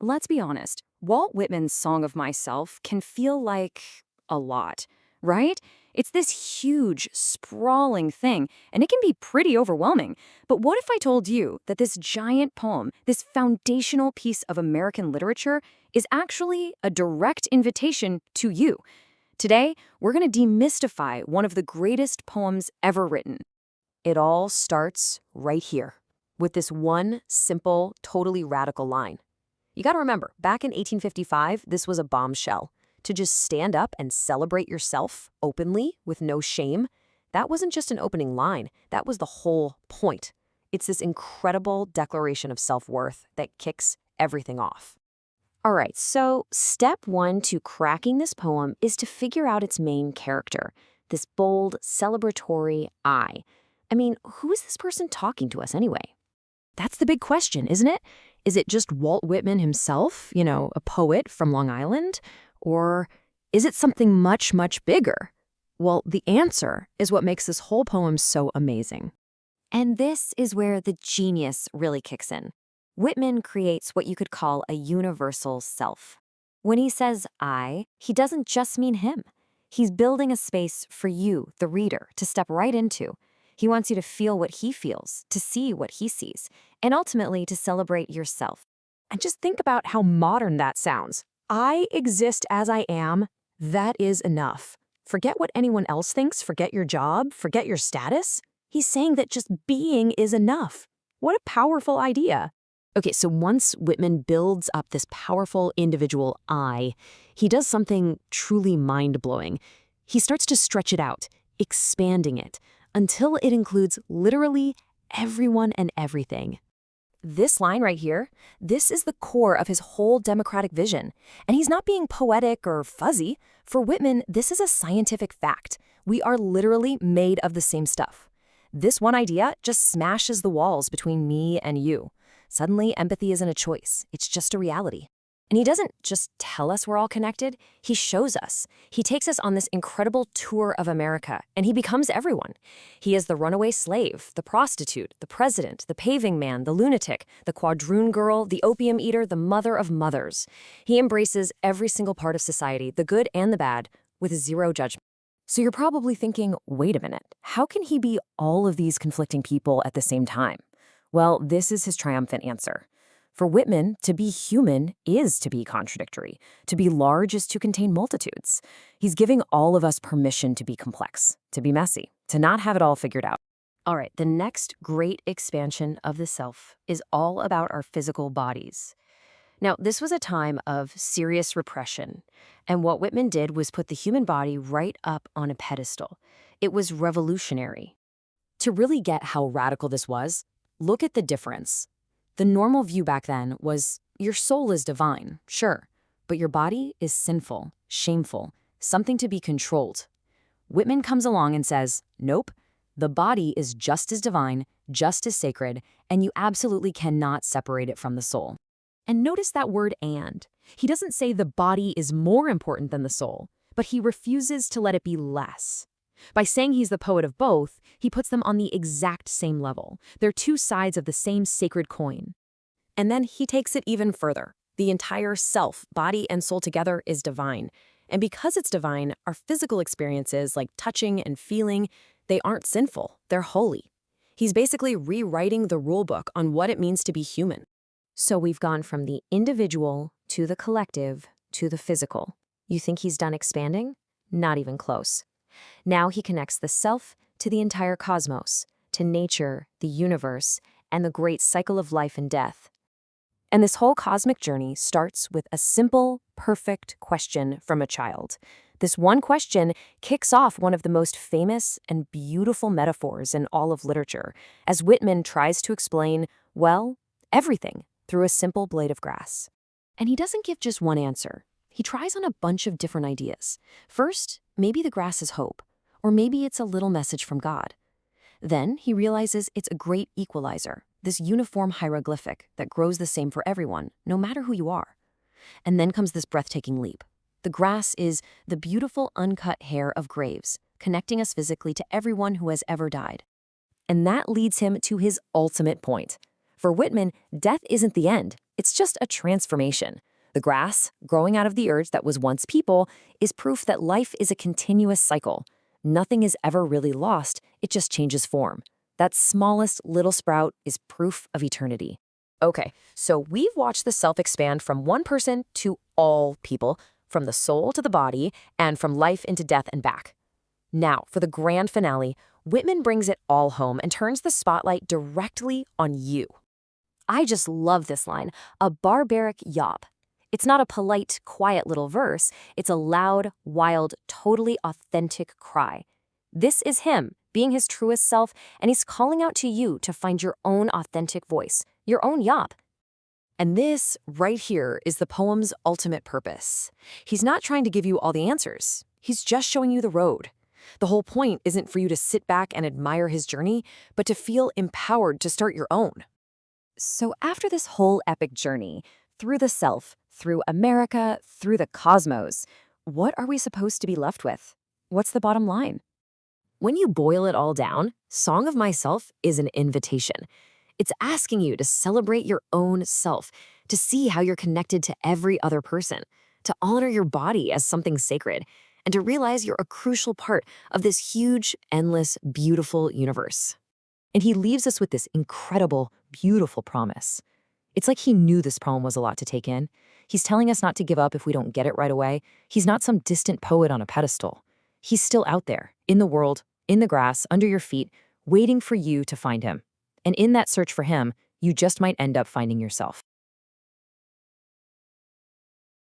Let's be honest, Walt Whitman's Song of Myself can feel like a lot, right? It's this huge, sprawling thing, and it can be pretty overwhelming. But what if I told you that this giant poem, this foundational piece of American literature, is actually a direct invitation to you? Today, we're going to demystify one of the greatest poems ever written. It all starts right here, with this one simple, totally radical line. You gotta remember, back in 1855, this was a bombshell. To just stand up and celebrate yourself openly with no shame, that wasn't just an opening line, that was the whole point. It's this incredible declaration of self-worth that kicks everything off. All right, so step one to cracking this poem is to figure out its main character, this bold, celebratory I. I mean, who is this person talking to us anyway? That's the big question, isn't it? Is it just Walt Whitman himself, a poet from Long Island? Or is it something much, much bigger? Well, the answer is what makes this whole poem so amazing. And this is where the genius really kicks in. Whitman creates what you could call a universal self. When he says I, he doesn't just mean him. He's building a space for you, the reader, to step right into. He wants you to feel what he feels, to see what he sees, and ultimately to celebrate yourself. And just think about how modern that sounds. I exist as I am. That is enough. Forget what anyone else thinks, forget your job, forget your status. He's saying that just being is enough. What a powerful idea. Okay, so once Whitman builds up this powerful individual I, he does something truly mind-blowing. He starts to stretch it out, expanding it, until it includes literally everyone and everything. This line right here, this is the core of his whole democratic vision. And he's not being poetic or fuzzy. For Whitman, this is a scientific fact. We are literally made of the same stuff. This one idea just smashes the walls between me and you. Suddenly, empathy isn't a choice. It's just a reality. And he doesn't just tell us we're all connected, he shows us. He takes us on this incredible tour of America, and he becomes everyone. He is the runaway slave, the prostitute, the president, the paving man, the lunatic, the quadroon girl, the opium eater, the mother of mothers. He embraces every single part of society, the good and the bad, with zero judgment. So you're probably thinking, wait a minute, how can he be all of these conflicting people at the same time? Well, this is his triumphant answer. For Whitman, to be human is to be contradictory. To be large is to contain multitudes. He's giving all of us permission to be complex, to be messy, to not have it all figured out. All right, the next great expansion of the self is all about our physical bodies. Now, this was a time of serious repression, and what Whitman did was put the human body right up on a pedestal. It was revolutionary. To really get how radical this was, look at the difference. The normal view back then was your soul is divine, sure, but your body is sinful, shameful, something to be controlled. Whitman comes along and says, nope, the body is just as divine, just as sacred, and you absolutely cannot separate it from the soul. And notice that word and. He doesn't say the body is more important than the soul, but he refuses to let it be less. By saying he's the poet of both, he puts them on the exact same level. They're two sides of the same sacred coin. And then he takes it even further. The entire self, body and soul together, is divine. And because it's divine, our physical experiences like touching and feeling, they aren't sinful, they're holy. He's basically rewriting the rulebook on what it means to be human. So we've gone from the individual to the collective to the physical. You think he's done expanding? Not even close. Now he connects the self to the entire cosmos, to nature, the universe, and the great cycle of life and death. And this whole cosmic journey starts with a simple, perfect question from a child. This one question kicks off one of the most famous and beautiful metaphors in all of literature, as Whitman tries to explain, well, everything through a simple blade of grass. And he doesn't give just one answer. He tries on a bunch of different ideas. First, maybe the grass is hope, or maybe it's a little message from God. Then he realizes it's a great equalizer, this uniform hieroglyphic that grows the same for everyone, no matter who you are. And then comes this breathtaking leap. The grass is the beautiful uncut hair of graves, connecting us physically to everyone who has ever died. And that leads him to his ultimate point. For Whitman, death isn't the end, It's just a transformation. The grass, growing out of the earth that was once people, is proof that life is a continuous cycle. Nothing is ever really lost, it just changes form. That smallest little sprout is proof of eternity. Okay, so we've watched the self expand from one person to all people, from the soul to the body, and from life into death and back. Now, for the grand finale, Whitman brings it all home and turns the spotlight directly on you. I just love this line, a barbaric yawp. It's not a polite, quiet little verse. It's a loud, wild, totally authentic cry. This is him, being his truest self, and he's calling out to you to find your own authentic voice, your own yawp. And this, right here, is the poem's ultimate purpose. He's not trying to give you all the answers. He's just showing you the road. The whole point isn't for you to sit back and admire his journey, but to feel empowered to start your own. So after this whole epic journey, through the self, through America, through the cosmos, what are we supposed to be left with? What's the bottom line? When you boil it all down, Song of Myself is an invitation. It's asking you to celebrate your own self, to see how you're connected to every other person, to honor your body as something sacred, and to realize you're a crucial part of this huge, endless, beautiful universe. And he leaves us with this incredible, beautiful promise. It's like he knew this poem was a lot to take in. He's telling us not to give up if we don't get it right away. He's not some distant poet on a pedestal. He's still out there, in the world, in the grass, under your feet, waiting for you to find him. And in that search for him, you just might end up finding yourself.